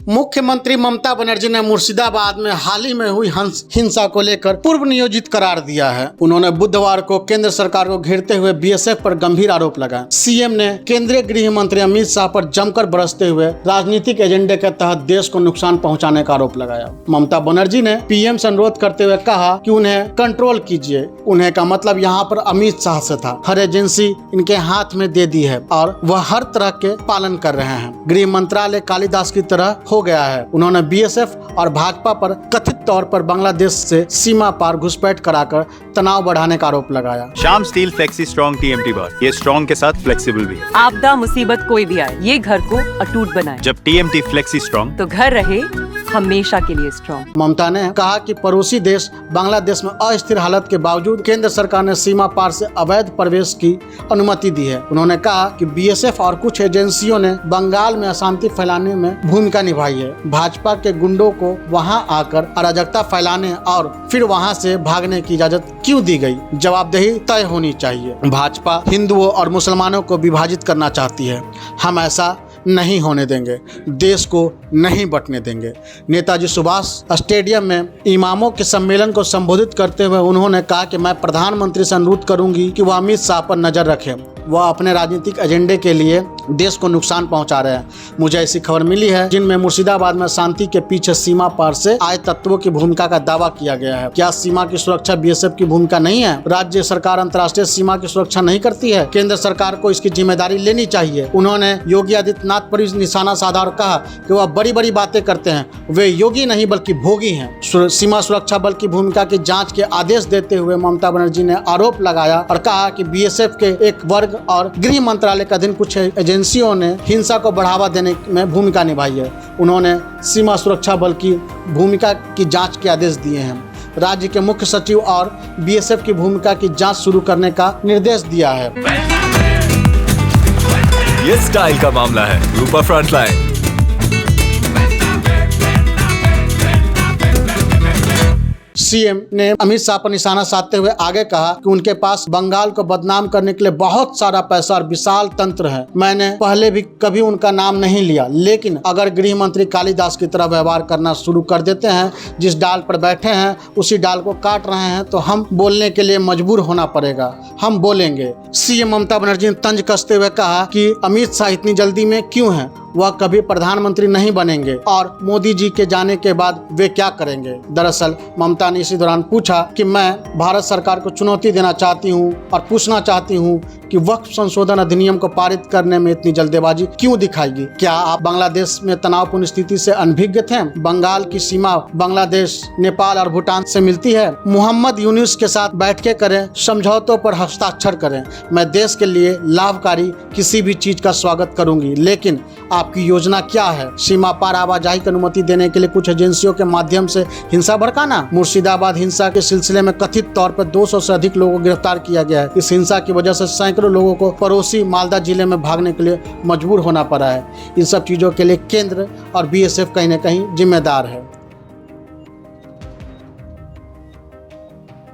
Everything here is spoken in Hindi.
मुख्यमंत्री ममता बनर्जी ने मुर्शिदाबाद में हाल ही में हुई हिंसा को लेकर पूर्व नियोजित करार दिया है। उन्होंने बुधवार को केंद्र सरकार को घेरते हुए बीएसएफ पर गंभीर आरोप लगाया। सीएम ने केंद्रीय गृह मंत्री अमित शाह पर जमकर बरसते हुए राजनीतिक एजेंडे के तहत देश को नुकसान पहुंचाने का आरोप लगाया। ममता बनर्जी ने पीएम से अनुरोध करते हुए कहा कि उन्हें कंट्रोल कीजिए। उन्हें का मतलब यहाँ पर अमित शाह से था। हर एजेंसी इनके हाथ में दे दी है और वह हर तरह के पालन कर रहे हैं। गृह मंत्रालय कालिदास की तरह हो गया है। उन्होंने बीएसएफ और भाजपा पर कथित तौर पर बांग्लादेश से सीमा पार घुसपैठ कराकर तनाव बढ़ाने का आरोप लगाया। Shyam steel flexi strong TMT बार, ये स्ट्रॉन्ग के साथ फ्लेक्सिबल भी है। आपदा मुसीबत कोई भी आए, ये घर को अटूट बनाए। जब टीएमटी फ्लेक्सी स्ट्रॉन्ग तो घर रहे हमेशा के लिए स्ट्रॉन्ग। ममता ने कहा कि पड़ोसी देश बांग्लादेश में अस्थिर हालत के बावजूद केंद्र सरकार ने सीमा पार से अवैध प्रवेश की अनुमति दी है। उन्होंने कहा कि बीएसएफ और कुछ एजेंसियों ने बंगाल में अशांति फैलाने में भूमिका निभाई है। भाजपा के गुंडों को वहां आकर अराजकता फैलाने और फिर वहां से भागने की इजाजत क्यों दी गई? जवाबदेही तय होनी चाहिए। भाजपा हिंदुओं और मुसलमानों को विभाजित करना चाहती है। हम ऐसा नहीं होने देंगे, देश को नहीं बंटने देंगे। नेताजी सुभाष स्टेडियम में इमामों के सम्मेलन को संबोधित करते हुए उन्होंने कहा कि मैं प्रधानमंत्री से अनुरोध करूंगी कि वह अमित शाह पर नजर रखें। वह अपने राजनीतिक एजेंडे के लिए देश को नुकसान पहुंचा रहे हैं। मुझे ऐसी खबर मिली है जिनमें मुर्शिदाबाद में शांति के पीछे सीमा पार से आए तत्वों की भूमिका का दावा किया गया है। क्या सीमा की सुरक्षा बीएसएफ की भूमिका नहीं है? राज्य सरकार अंतर्राष्ट्रीय सीमा की सुरक्षा नहीं करती है? केंद्र सरकार को इसकी जिम्मेदारी लेनी चाहिए। उन्होंने योगी आदित्यनाथ पर निशाना साधा और कहा कि वह बड़ी बड़ी बातें करते हैं, वे योगी नहीं बल्कि भोगी हैं। सीमा सुरक्षा बल की भूमिका की जांच के आदेश देते हुए ममता बनर्जी ने आरोप लगाया और कहा कि बीएसएफ के एक वर्ग और गृह मंत्रालय के अधीन कुछ एजेंसियों ने हिंसा को बढ़ावा देने में भूमिका निभाई है। उन्होंने सीमा सुरक्षा बल की भूमिका की जांच के आदेश दिए हैं। राज्य के मुख्य सचिव और बीएसएफ की भूमिका की जांच शुरू करने का निर्देश दिया है। ये स्टाइल का मामला है। रूपा फ्रंटलाइन। सीएम ने अमित शाह पर निशाना साधते हुए आगे कहा कि उनके पास बंगाल को बदनाम करने के लिए बहुत सारा पैसा और विशाल तंत्र है। मैंने पहले भी कभी उनका नाम नहीं लिया, लेकिन अगर गृह मंत्री कालिदास की तरह व्यवहार करना शुरू कर देते हैं, जिस डाल पर बैठे हैं उसी डाल को काट रहे हैं, तो हम बोलने के लिए मजबूर होना पड़ेगा। हम बोलेंगे। सीएम ममता बनर्जी ने तंज कसते हुए कहा कि अमित शाह इतनी जल्दी में क्यों हैं? वह कभी प्रधानमंत्री नहीं बनेंगे और मोदी जी के जाने के बाद वे क्या करेंगे? दरअसल ममता ने इसी दौरान पूछा कि मैं भारत सरकार को चुनौती देना चाहती हूं और पूछना चाहती हूं कि वक्फ संशोधन अधिनियम को पारित करने में इतनी जल्दबाजी क्यों दिखाएगी? क्या आप बांग्लादेश में तनावपूर्ण स्थिति से अनभिज्ञ थे? बंगाल की सीमा बांग्लादेश, नेपाल और भूटान से मिलती है। मोहम्मद यूनुस के साथ बैठकें करें, समझौतों पर हस्ताक्षर करें। मैं देश के लिए लाभकारी किसी भी चीज का स्वागत करूंगी, लेकिन आपकी योजना क्या है? सीमा पार आवाजाही की अनुमति देने के लिए कुछ एजेंसियों के माध्यम से हिंसा भड़काना? मुर्शिदाबाद हिंसा के सिलसिले में कथित तौर पर 200 से अधिक लोगों को गिरफ्तार किया गया है। इस हिंसा की वजह से सैकड़ों लोगों को पड़ोसी मालदा जिले में भागने के लिए मजबूर होना पड़ा है। इन सब चीजों के लिए केंद्र और बीएसएफ कहीं न कहीं जिम्मेदार है।